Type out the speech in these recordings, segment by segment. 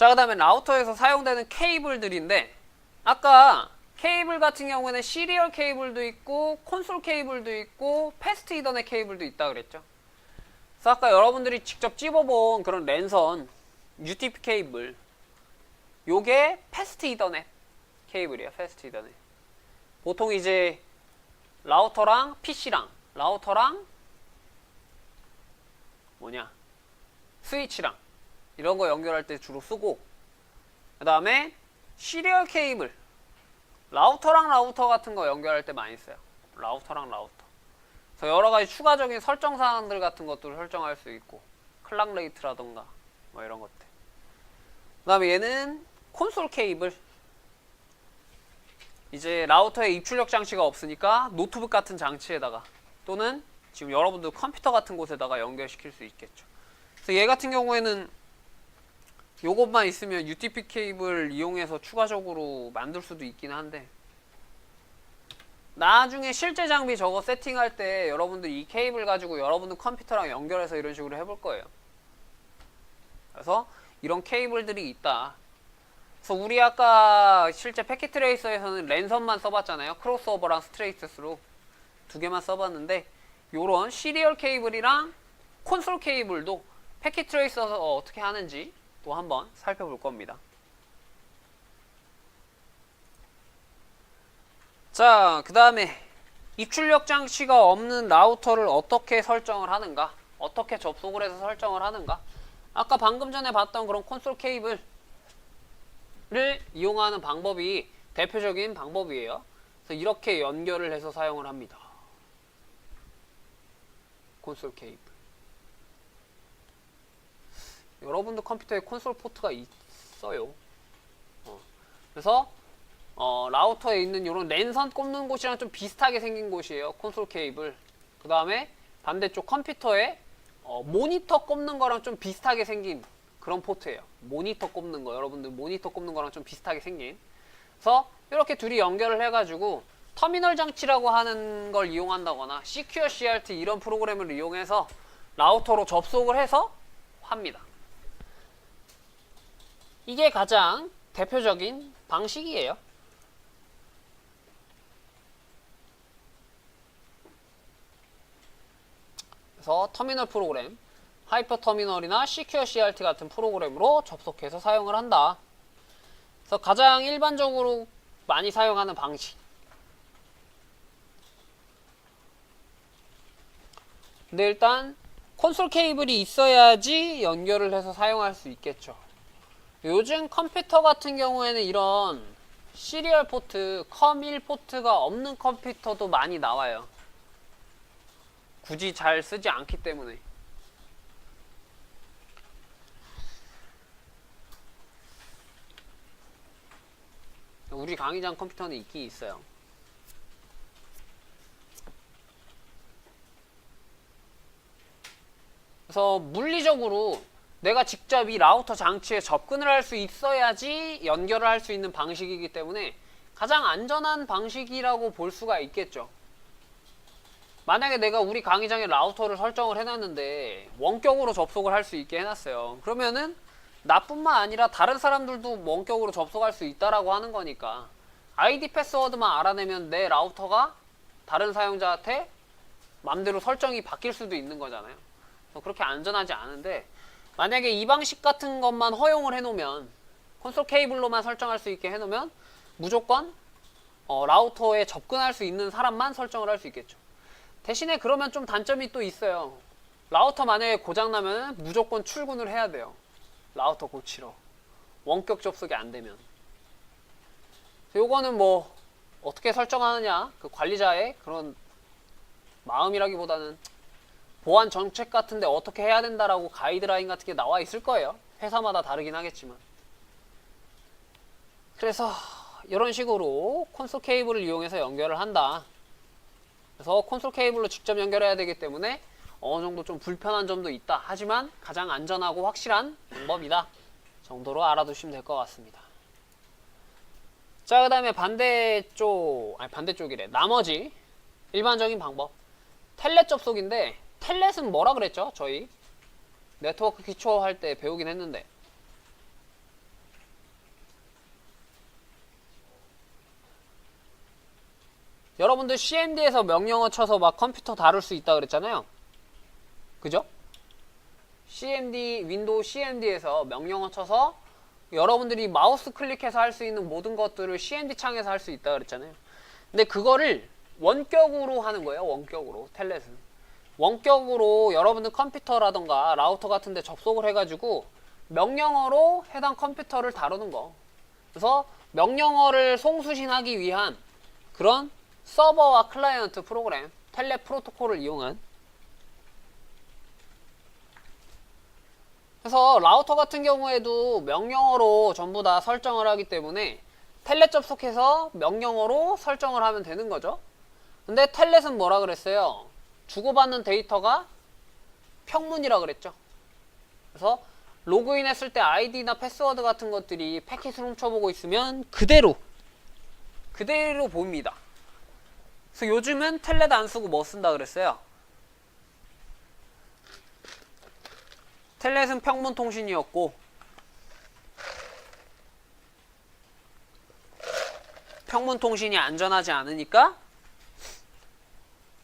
자, 그 다음에 라우터에서 사용되는 케이블들인데, 아까 케이블 같은 경우에는 시리얼 케이블도 있고 콘솔 케이블도 있고 패스트 이더넷 케이블도 있다 그랬죠. 그래서 아까 여러분들이 직접 찝어본 그런 랜선 UTP 케이블, 요게 패스트 이더넷 케이블이에요. 패스트 이더넷. 보통 이제 라우터랑 PC랑 라우터랑 스위치랑 이런 거 연결할 때 주로 쓰고, 그 다음에 시리얼 케이블, 라우터랑 라우터 같은 거 연결할 때 많이 써요. 라우터랑 라우터. 그래서 여러 가지 추가적인 설정 사항들 같은 것들을 설정할 수 있고, 클락 레이트라던가 뭐 이런 것들. 그 다음에 얘는 콘솔 케이블. 이제 라우터에 입출력 장치가 없으니까 노트북 같은 장치에다가 또는 지금 여러분들 컴퓨터 같은 곳에다가 연결시킬 수 있겠죠. 그래서 얘 같은 경우에는 요것만 있으면 UTP 케이블 이용해서 추가적으로 만들 수도 있긴 한데, 나중에 실제 장비 저거 세팅할 때 여러분들 이 케이블 가지고 여러분들 컴퓨터랑 연결해서 이런 식으로 해볼 거예요. 그래서 이런 케이블들이 있다. 그래서 우리 아까 실제 패킷 트레이서에서는 랜선만 써봤잖아요. 크로스오버랑 스트레이트스로 두 개만 써봤는데, 요런 시리얼 케이블이랑 콘솔 케이블도 패킷 트레이서에서 어떻게 하는지 또 한번 살펴볼 겁니다. 자, 그 다음에 입출력 장치가 없는 라우터를 어떻게 설정을 하는가, 어떻게 접속을 해서 설정을 하는가. 아까 방금 전에 봤던 그런 콘솔 케이블을 이용하는 방법이 대표적인 방법이에요. 그래서 이렇게 연결을 해서 사용을 합니다. 콘솔 케이블. 여러분들 컴퓨터에 콘솔 포트가 있어요. 그래서 라우터에 있는 이런 랜선 꼽는 곳이랑 좀 비슷하게 생긴 곳이에요. 콘솔 케이블. 그 다음에 반대쪽 컴퓨터에 모니터 꼽는 거랑 좀 비슷하게 생긴 그런 포트예요. 모니터 꼽는 거, 여러분들 모니터 꼽는 거랑 좀 비슷하게 생긴. 그래서 이렇게 둘이 연결을 해가지고 터미널 장치라고 하는 걸 이용한다거나 Secure CRT 이런 프로그램을 이용해서 라우터로 접속을 해서 합니다. 이게 가장 대표적인 방식이에요. 그래서 터미널 프로그램, 하이퍼 터미널이나 Secure CRT 같은 프로그램으로 접속해서 사용을 한다. 그래서 가장 일반적으로 많이 사용하는 방식. 근데 일단 콘솔 케이블이 있어야지 연결을 해서 사용할 수 있겠죠. 요즘 컴퓨터 같은 경우에는 이런 시리얼 포트, COM1 포트가 없는 컴퓨터도 많이 나와요. 굳이 잘 쓰지 않기 때문에. 우리 강의장 컴퓨터는 있긴 있어요. 그래서 물리적으로 내가 직접 이 라우터 장치에 접근을 할 수 있어야지 연결을 할 수 있는 방식이기 때문에 가장 안전한 방식이라고 볼 수가 있겠죠. 만약에 내가 우리 강의장에 라우터를 설정을 해놨는데 원격으로 접속을 할 수 있게 해놨어요. 그러면은 나뿐만 아니라 다른 사람들도 원격으로 접속할 수 있다라고 하는 거니까 아이디 패스워드만 알아내면 내 라우터가 다른 사용자한테 맘대로 설정이 바뀔 수도 있는 거잖아요. 그렇게 안전하지 않은데, 만약에 이 방식 같은 것만 허용을 해놓으면, 콘솔 케이블로만 설정할 수 있게 해놓으면 무조건 라우터에 접근할 수 있는 사람만 설정을 할 수 있겠죠. 대신에 그러면 좀 단점이 또 있어요. 라우터 만약에 고장나면 무조건 출근을 해야 돼요. 라우터 고치러. 원격 접속이 안 되면. 요거는 뭐 어떻게 설정하느냐, 그 관리자의 그런 마음이라기보다는 보안 정책 같은데 어떻게 해야 된다라고 가이드라인 같은 게 나와 있을 거예요. 회사마다 다르긴 하겠지만. 그래서 이런 식으로 콘솔 케이블을 이용해서 연결을 한다. 그래서 콘솔 케이블로 직접 연결해야 되기 때문에 어느 정도 좀 불편한 점도 있다. 하지만 가장 안전하고 확실한 방법이다 정도로 알아두시면 될 것 같습니다. 자, 그 다음에 반대쪽이래. 나머지 일반적인 방법. 텔넷 접속인데, 텔넷은 뭐라 그랬죠? 저희 네트워크 기초 할 때 배우긴 했는데, 여러분들 CMD에서 명령어 쳐서 막 컴퓨터 다룰 수 있다 그랬잖아요. 그죠? CMD, 윈도우 CMD에서 명령어 쳐서 여러분들이 마우스 클릭해서 할 수 있는 모든 것들을 CMD 창에서 할 수 있다 그랬잖아요. 근데 그거를 원격으로 하는 거예요. 원격으로. 텔넷은. 원격으로 여러분들 컴퓨터라던가 라우터 같은 데 접속을 해가지고 명령어로 해당 컴퓨터를 다루는 거. 그래서 명령어를 송수신하기 위한 그런 서버와 클라이언트 프로그램, 텔넷 프로토콜을 이용한. 그래서 라우터 같은 경우에도 명령어로 전부 다 설정을 하기 때문에 텔넷 접속해서 명령어로 설정을 하면 되는 거죠. 근데 텔넷은 뭐라 그랬어요? 주고받는 데이터가 평문이라 그랬죠. 그래서 로그인 했을 때 아이디나 패스워드 같은 것들이 패킷을 훔쳐보고 있으면 그대로 봅니다. 그래서 요즘은 텔넷 안 쓰고 뭐 쓴다 그랬어요? 텔넷은 평문 통신이었고 평문 통신이 안전하지 않으니까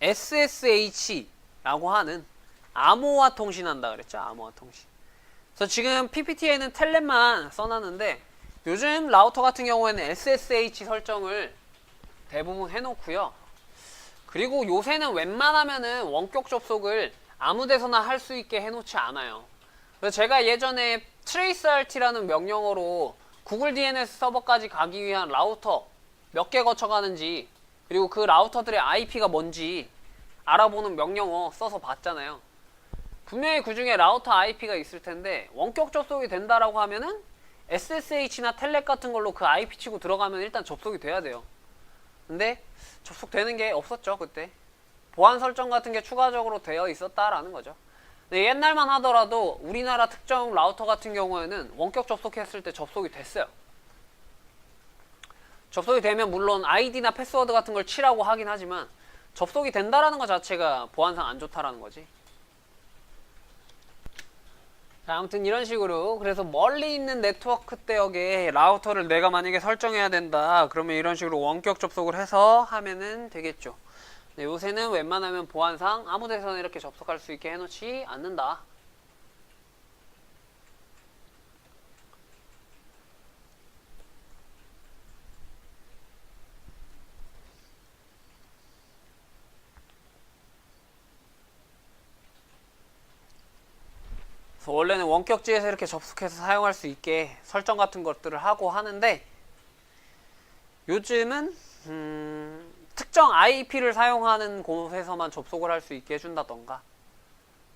SSH라고 하는 암호화 통신한다 그랬죠. 암호화 통신. 그래서 지금 PPT에는 텔넷만 써놨는데 요즘 라우터 같은 경우에는 SSH 설정을 대부분 해놓고요. 그리고 요새는 웬만하면은 원격 접속을 아무 데서나 할 수 있게 해놓지 않아요. 그래서 제가 예전에 traceRT라는 명령어로 구글 DNS 서버까지 가기 위한 라우터 몇 개 거쳐가는지 그리고 그 라우터들의 IP가 뭔지 알아보는 명령어 써서 봤잖아요. 분명히 그 중에 라우터 IP가 있을 텐데 원격 접속이 된다라고 하면은 SSH나 텔넷 같은 걸로 그 IP 치고 들어가면 일단 접속이 돼야 돼요. 근데 접속되는 게 없었죠. 그때 보안 설정 같은 게 추가적으로 되어 있었다라는 거죠. 근데 옛날만 하더라도 우리나라 특정 라우터 같은 경우에는 원격 접속했을 때 접속이 됐어요. 접속이 되면 물론 아이디나 패스워드 같은 걸 치라고 하긴 하지만 접속이 된다라는 것 자체가 보안상 안 좋다라는 거지. 자, 아무튼 이런 식으로 그래서 멀리 있는 네트워크 대역에 라우터를 내가 만약에 설정해야 된다 그러면 이런 식으로 원격 접속을 해서 하면은 되겠죠. 네, 요새는 웬만하면 보안상 아무 데서나 이렇게 접속할 수 있게 해놓지 않는다. 그래서 원래는 원격지에서 이렇게 접속해서 사용할 수 있게 설정 같은 것들을 하고 하는데 요즘은 특정 IP를 사용하는 곳에서만 접속을 할 수 있게 해준다던가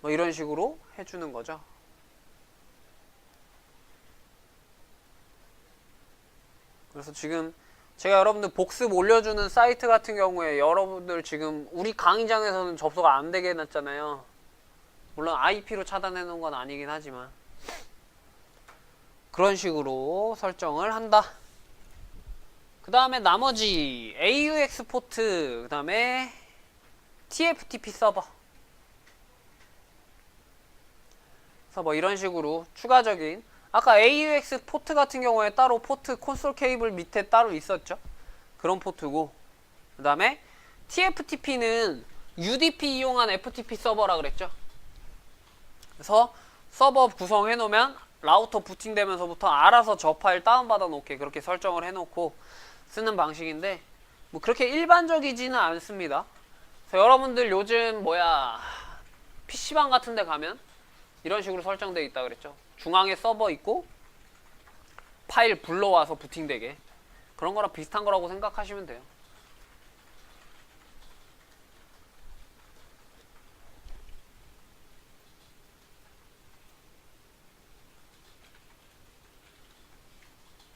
뭐 이런 식으로 해주는 거죠. 그래서 지금 제가 여러분들 복습 올려주는 사이트 같은 경우에 여러분들 지금 우리 강의장에서는 접속 안 되게 해놨잖아요. 물론 IP로 차단해 놓은 건 아니긴 하지만 그런 식으로 설정을 한다. 그 다음에 나머지 AUX 포트, 그 다음에 TFTP 서버. 그래서 뭐 이런 식으로 추가적인 아까 AUX 포트 같은 경우에 따로 포트 콘솔 케이블 밑에 따로 있었죠. 그런 포트고 그 다음에 TFTP는 UDP 이용한 FTP 서버라 그랬죠. 그래서 서버 구성해 놓으면 라우터 부팅되면서부터 알아서 저 파일 다운받아 놓게 그렇게 설정을 해 놓고 쓰는 방식인데 뭐 그렇게 일반적이지는 않습니다. 그래서 여러분들 요즘 PC방 같은 데 가면 이런 식으로 설정되어 있다 그랬죠. 중앙에 서버 있고 파일 불러와서 부팅되게 그런 거랑 비슷한 거라고 생각하시면 돼요.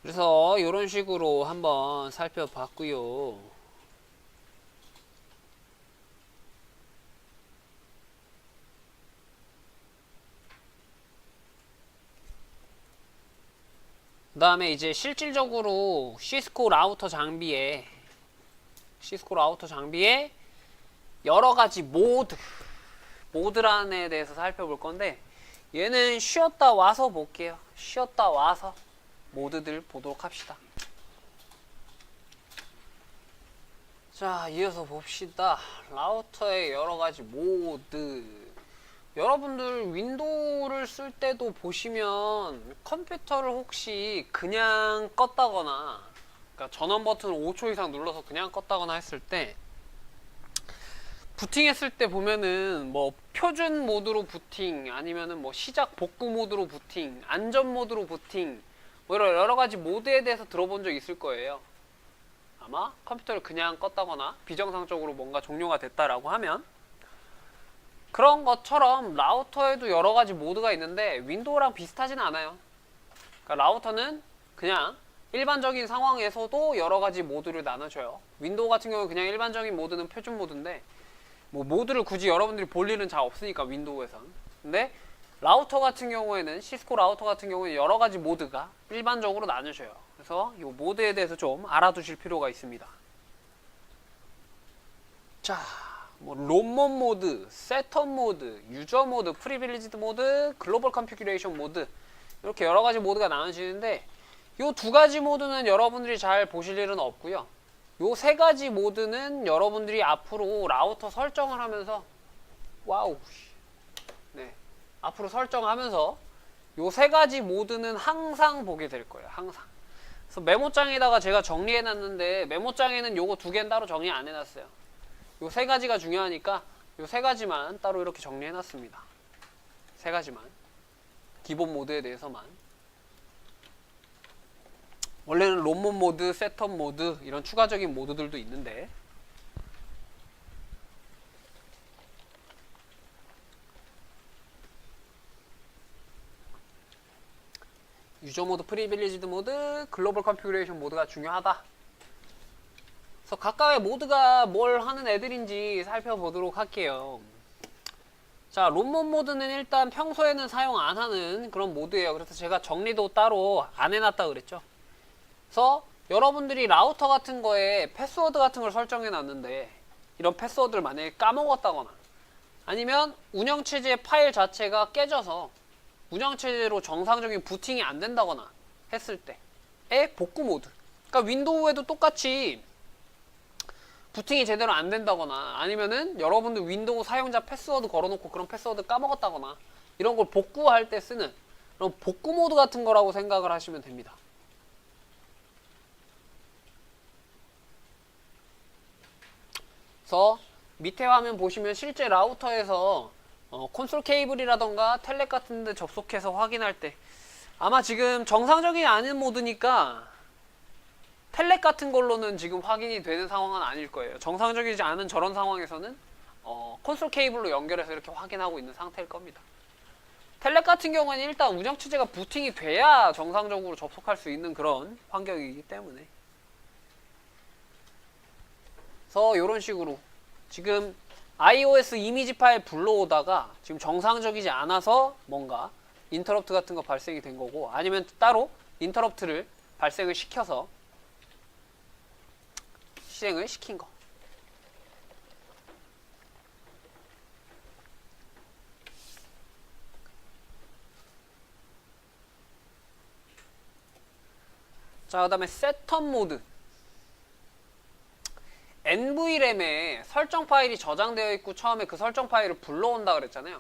그래서 이런 식으로 한번 살펴봤고요. 그 다음에 이제 실질적으로 시스코 라우터 장비에 여러가지 모드란에 대해서 살펴볼 건데 얘는 쉬었다 와서 볼게요. 쉬었다 와서 모드들 보도록 합시다. 자, 이어서 봅시다. 라우터의 여러 가지 모드. 여러분들 윈도우를 쓸 때도 보시면 컴퓨터를 혹시 그냥 껐다거나, 그러니까 전원 버튼을 5초 이상 눌러서 그냥 껐다거나 했을 때, 부팅했을 때 보면은 뭐 표준 모드로 부팅, 아니면은 뭐 시작 복구 모드로 부팅, 안전 모드로 부팅, 뭐 이런 여러 가지 모드에 대해서 들어본 적 있을 거예요. 아마 컴퓨터를 그냥 껐다거나 비정상적으로 뭔가 종료가 됐다라고 하면, 그런 것처럼 라우터에도 여러 가지 모드가 있는데 윈도우랑 비슷하진 않아요. 그러니까 라우터는 그냥 일반적인 상황에서도 여러 가지 모드를 나눠줘요. 윈도우 같은 경우는 그냥 일반적인 모드는 표준 모드인데, 뭐 모드를 굳이 여러분들이 볼 일은 잘 없으니까 윈도우에선. 근데 라우터 같은 경우에는, 시스코 라우터 같은 경우에는 여러 가지 모드가 일반적으로 나눠져요. 그래서 이 모드에 대해서 좀 알아두실 필요가 있습니다. 자, 뭐 롬몬 모드, 셋업 모드, 유저 모드, 프리빌리지드 모드, 글로벌 컨피규레이션 모드, 이렇게 여러 가지 모드가 나눠지는데, 이 두 가지 모드는 여러분들이 잘 보실 일은 없고요. 요 세 가지 모드는 여러분들이 앞으로 라우터 설정을 하면서, 와우, 네, 앞으로 설정하면서 요 세 가지 모드는 항상 보게 될 거예요. 항상. 그래서 메모장에다가 제가 정리해 놨는데, 메모장에는 요거 두 개는 따로 정리 안 해놨어요. 요 세 가지가 중요하니까 요 세 가지만 따로 이렇게 정리해 놨습니다. 세 가지만, 기본 모드에 대해서만. 원래는 롬몬 모드, 셋업 모드, 이런 추가적인 모드들도 있는데, 유저 모드, 프리빌리지드 모드, 글로벌 컨피규레이션 모드가 중요하다. 그래서 각각의 모드가 뭘 하는 애들인지 살펴보도록 할게요. 자, 롬몬 모드는 일단 평소에는 사용 안 하는 그런 모드예요. 그래서 제가 정리도 따로 안 해놨다 그랬죠. 그래서 여러분들이 라우터 같은 거에 패스워드 같은 걸 설정해 놨는데, 이런 패스워드를 만약에 까먹었다거나, 아니면 운영체제 파일 자체가 깨져서 운영체제로 정상적인 부팅이 안 된다거나 했을 때의 복구 모드. 그러니까 윈도우에도 똑같이 부팅이 제대로 안 된다거나, 아니면은 여러분들 윈도우 사용자 패스워드 걸어놓고 그런 패스워드 까먹었다거나, 이런 걸 복구할 때 쓰는 그런 복구 모드 같은 거라고 생각을 하시면 됩니다. 그래서 밑에 화면 보시면 실제 라우터에서 콘솔 케이블이라던가 텔넷 같은 데 접속해서 확인할 때, 아마 지금 정상적이 아닌 모드니까 텔넷 같은 걸로는 지금 확인이 되는 상황은 아닐 거예요. 정상적이지 않은 저런 상황에서는 콘솔 케이블로 연결해서 이렇게 확인하고 있는 상태일 겁니다. 텔넷 같은 경우는 일단 운영체제가 부팅이 돼야 정상적으로 접속할 수 있는 그런 환경이기 때문에, 그래서 이런 식으로 지금 iOS 이미지 파일 불러오다가 지금 정상적이지 않아서 뭔가 인터럽트 같은 거 발생이 된 거고, 아니면 따로 인터럽트를 발생을 시켜서 실행을 시킨 거. 자, 그 다음에 셋업 모드. NVRAM에 설정 파일이 저장되어 있고 처음에 그 설정 파일을 불러온다 그랬잖아요.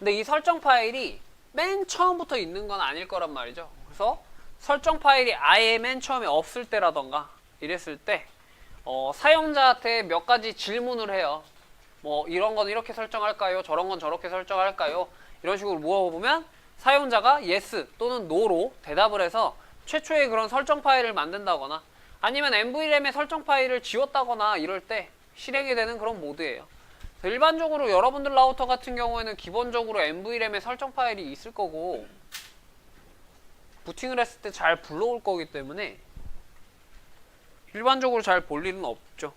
근데 이 설정 파일이 맨 처음부터 있는 건 아닐 거란 말이죠. 그래서 설정 파일이 아예 맨 처음에 없을 때라던가 이랬을 때 사용자한테 몇 가지 질문을 해요. 뭐 이런 건 이렇게 설정할까요? 저런 건 저렇게 설정할까요? 이런 식으로 물어보면 사용자가 yes 또는 no로 대답을 해서 최초의 그런 설정 파일을 만든다거나, 아니면 NVRAM의 설정 파일을 지웠다거나 이럴 때 실행이 되는 그런 모드예요. 일반적으로 여러분들 라우터 같은 경우에는 기본적으로 NVRAM의 설정 파일이 있을 거고, 부팅을 했을 때 잘 불러올 거기 때문에 일반적으로 잘 볼 일은 없죠.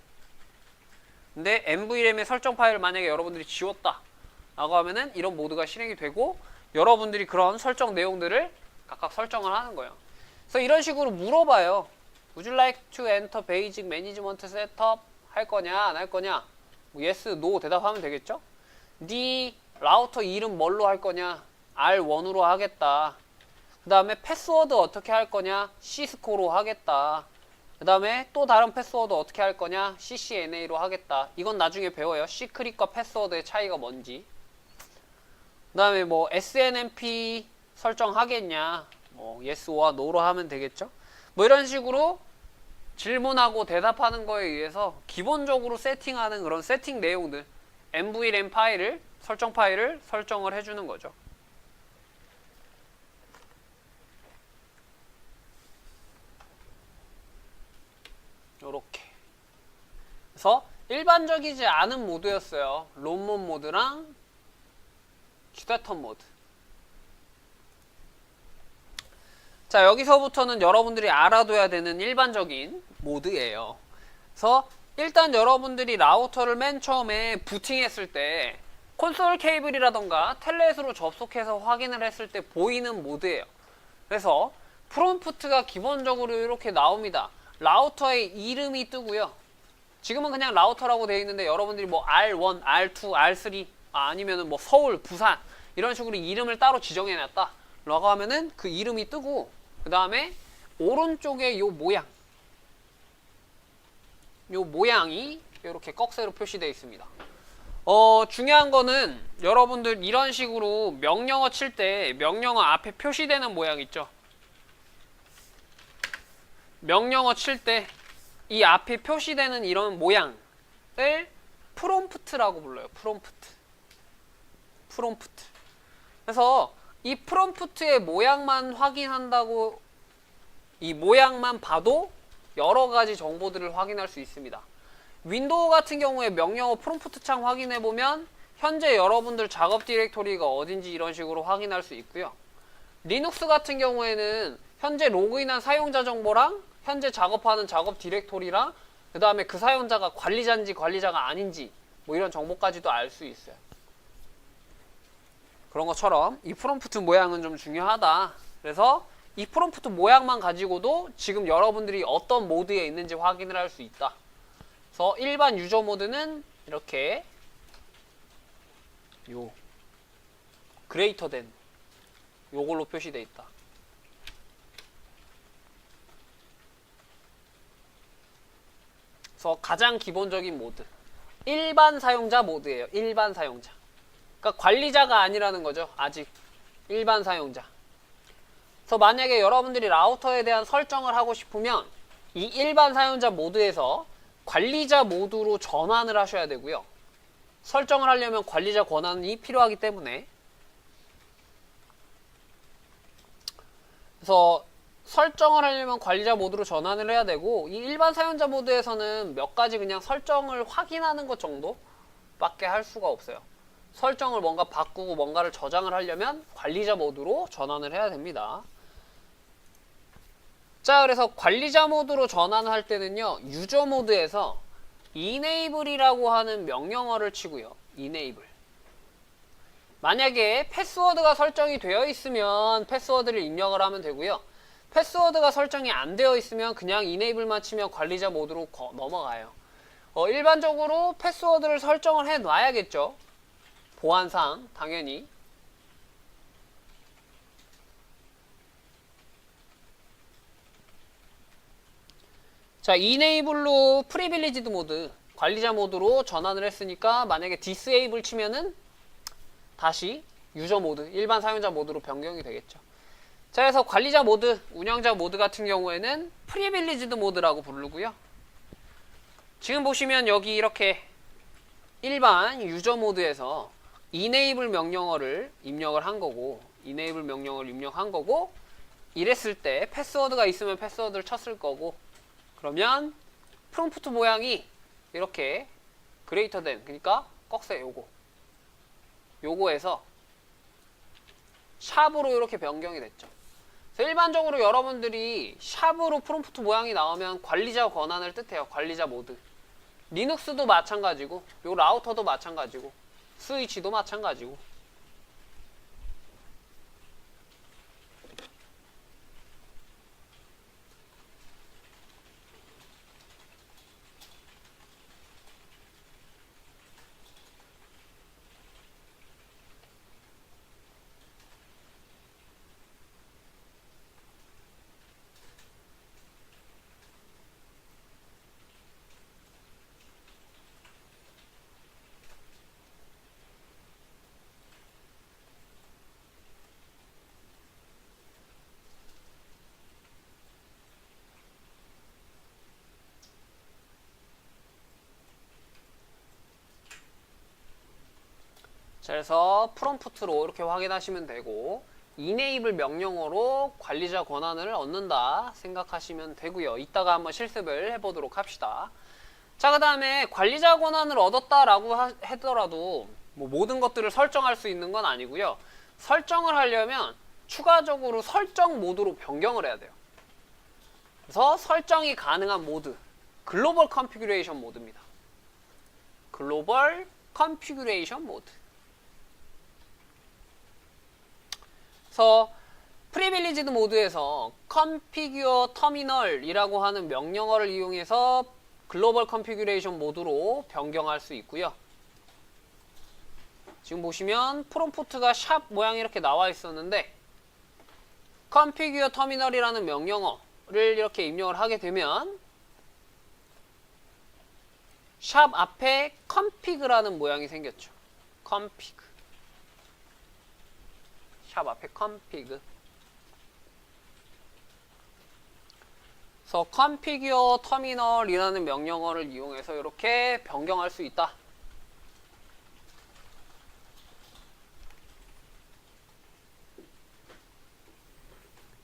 근데 NVRAM의 설정 파일을 만약에 여러분들이 지웠다 라고 하면은 이런 모드가 실행이 되고, 여러분들이 그런 설정 내용들을 각각 설정을 하는 거예요. 그래서 이런 식으로 물어봐요. Would you like to enter basic management setup? 할 거냐 안 할 거냐? 뭐 yes, no 대답하면 되겠죠? 네 라우터 이름 뭘로 할 거냐? R1으로 하겠다. 그 다음에 패스워드 어떻게 할 거냐? 시스코로 하겠다. 그 다음에 또 다른 패스워드 어떻게 할 거냐? CCNA로 하겠다. 이건 나중에 배워요. 시크릿과 패스워드의 차이가 뭔지. 그 다음에 뭐 SNMP 설정하겠냐? 뭐 Yes/O와 No로 하면 되겠죠? 뭐 이런 식으로 질문하고 대답하는 거에 의해서 기본적으로 세팅하는 그런 세팅 내용들 MVLM 파일을 설정을 해주는 거죠. 요렇게. 그래서 일반적이지 않은 모드였어요. 롬몬 모드랑 큐데턴 모드. 자, 여기서부터는 여러분들이 알아둬야 되는 일반적인 모드예요. 그래서 일단 여러분들이 라우터를 맨 처음에 부팅했을 때 콘솔 케이블이라던가 텔넷으로 접속해서 확인을 했을 때 보이는 모드예요. 그래서 프롬프트가 기본적으로 이렇게 나옵니다. 라우터의 이름이 뜨고요. 지금은 그냥 라우터라고 되어 있는데 여러분들이 뭐 R1, R2, R3 아니면은 뭐 서울, 부산 이런 식으로 이름을 따로 지정해놨다 라고 하면은 그 이름이 뜨고 그 다음에 오른쪽에 요 모양이 이렇게 꺽쇠로 표시되어 있습니다. 중요한 거는 여러분들 이런 식으로 명령어 칠 때 명령어 앞에 표시되는 모양 있죠? 명령어 칠 때 이 앞에 표시되는 이런 모양을 프롬프트라고 불러요. 프롬프트. 그래서 이 프롬프트의 모양만 확인한다고 이 모양만 봐도 여러 가지 정보들을 확인할 수 있습니다. 윈도우 같은 경우에 명령어 프롬프트 창 확인해 보면 현재 여러분들 작업 디렉토리가 어딘지 이런 식으로 확인할 수 있고요. 리눅스 같은 경우에는 현재 로그인한 사용자 정보랑 현재 작업하는 작업 디렉토리랑 그 다음에 그 사용자가 관리자인지 관리자가 아닌지 뭐 이런 정보까지도 알 수 있어요. 그런 것처럼 이 프롬프트 모양은 좀 중요하다. 그래서 이 프롬프트 모양만 가지고도 지금 여러분들이 어떤 모드에 있는지 확인을 할 수 있다. 그래서 일반 유저 모드는 이렇게 요 greater than 요걸로 표시되어 있다. 그래서 가장 기본적인 모드 일반 사용자 모드예요. 일반 사용자. 그러니까 관리자가 아니라는 거죠. 아직 일반 사용자. 그래서 만약에 여러분들이 라우터에 대한 설정을 하고 싶으면 이 일반 사용자 모드에서 관리자 모드로 전환을 하셔야 되고요. 설정을 하려면 관리자 권한이 필요하기 때문에 그래서 설정을 하려면 관리자 모드로 전환을 해야 되고 이 일반 사용자 모드에서는 몇 가지 그냥 설정을 확인하는 것 정도밖에 할 수가 없어요. 설정을 뭔가 바꾸고 뭔가를 저장을 하려면 관리자 모드로 전환을 해야 됩니다. 자, 그래서 관리자 모드로 전환할 때는요. 유저 모드에서 enable이라고 하는 명령어를 치고요. enable. 만약에 패스워드가 설정이 되어 있으면 패스워드를 입력을 하면 되고요. 패스워드가 설정이 안 되어 있으면 그냥 enable만 치면 관리자 모드로 넘어가요. 일반적으로 패스워드를 설정을 해 놔야겠죠. 보안상 당연히. 자, enable로 privileged 모드 관리자 모드로 전환을 했으니까 만약에 disable 치면은 다시 유저 모드 일반 사용자 모드로 변경이 되겠죠. 자, 그래서 관리자 모드 운영자 모드 같은 경우에는 privileged 모드라고 부르고요. 지금 보시면 여기 이렇게 일반 유저 모드에서 enable 명령어를 입력을 한 거고 이랬을 때 패스워드가 있으면 패스워드를 쳤을 거고 그러면 프롬프트 모양이 이렇게 greater than 그러니까 꺽쇠 요거에서 샵으로 이렇게 변경이 됐죠. 그래서 일반적으로 여러분들이 샵으로 프롬프트 모양이 나오면 관리자 권한을 뜻해요. 관리자 모드. 리눅스도 마찬가지고 요 라우터도 마찬가지고 스위치도 마찬가지고. 자, 그래서 프롬프트로 이렇게 확인하시면 되고, enable 명령어로 관리자 권한을 얻는다 생각하시면 되고요. 이따가 한번 실습을 해보도록 합시다. 자, 그 다음에 관리자 권한을 얻었다라고 하더라도 뭐 모든 것들을 설정할 수 있는 건 아니고요. 설정을 하려면 추가적으로 설정 모드로 변경을 해야 돼요. 그래서 설정이 가능한 모드, 글로벌 컨피규레이션 모드입니다. 글로벌 컨피규레이션 모드. 그래서 프리빌리지드 모드에서 configure terminal이라고 하는 명령어를 이용해서 글로벌 컨피규레이션 모드로 변경할 수 있고요. 지금 보시면 프롬프트가 샵 모양이 이렇게 나와 있었는데 configure terminal이라는 명령어를 이렇게 입력을 하게 되면 샵 앞에 config라는 모양이 생겼죠. config. 샵 앞에 config. 그래서 configure terminal이라는 명령어를 이용해서 이렇게 변경할 수 있다.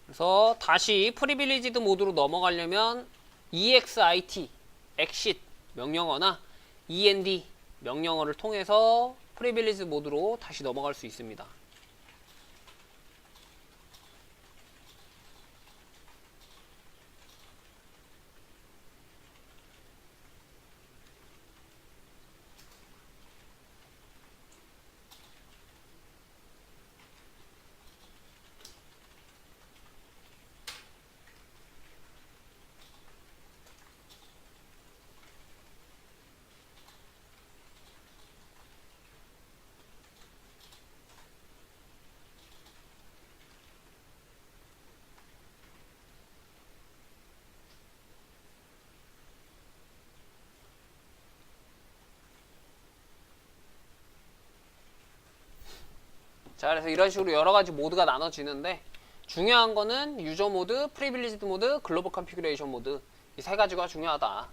그래서 다시 프리빌리지드 모드로 넘어가려면 exit, exit 명령어나 end 명령어를 통해서 프리빌리지드 모드로 다시 넘어갈 수 있습니다. 자, 그래서 이런 식으로 여러 가지 모드가 나눠지는데 중요한 거는 유저 모드, 프리빌리지드 모드, 글로벌 컨피규레이션 모드 이 세 가지가 중요하다.